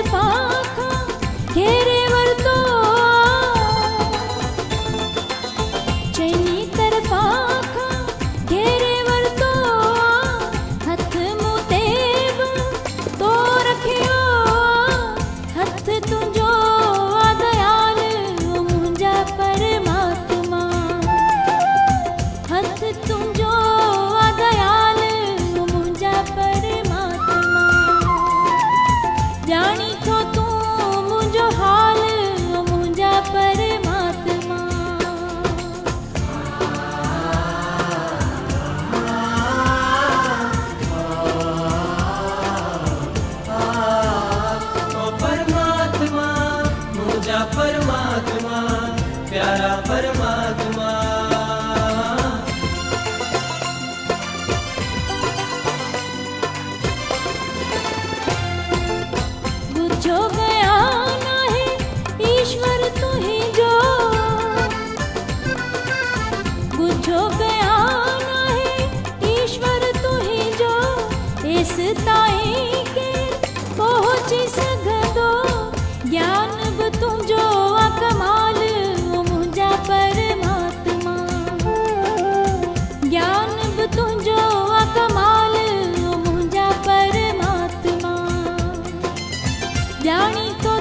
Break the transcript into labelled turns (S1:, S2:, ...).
S1: तरफा खां घेरे वरतो चैनी तरफा खां घेरे वरतो हथ मूं ते बि तो रखियो हथ तुंहिंजो आ दयाल मुंहिंजा परमात्मा हथ तुंहिंजो आ दयाल मुंहिंजा परमात्मा ॼाणी थो तूं मुंहिंजो हाल मुंहिंजा परमात्मा
S2: ओ परमात्मा मुझा परमात्मा प्यारा परमात्मा
S1: बुझो गया नाहे ईश्वर तुंहिंजो बुझो गया नाहे ईश्वर तुंहिंजो एस ताईं केर पहुची सघंदो ज्ञान बि तुंहिंजो आ कमाल मुंहिंजा परमात्मा ज्ञान बि तुंहिंजो आ कमाल मुंहिंजा परमात्मा ॼाणी तो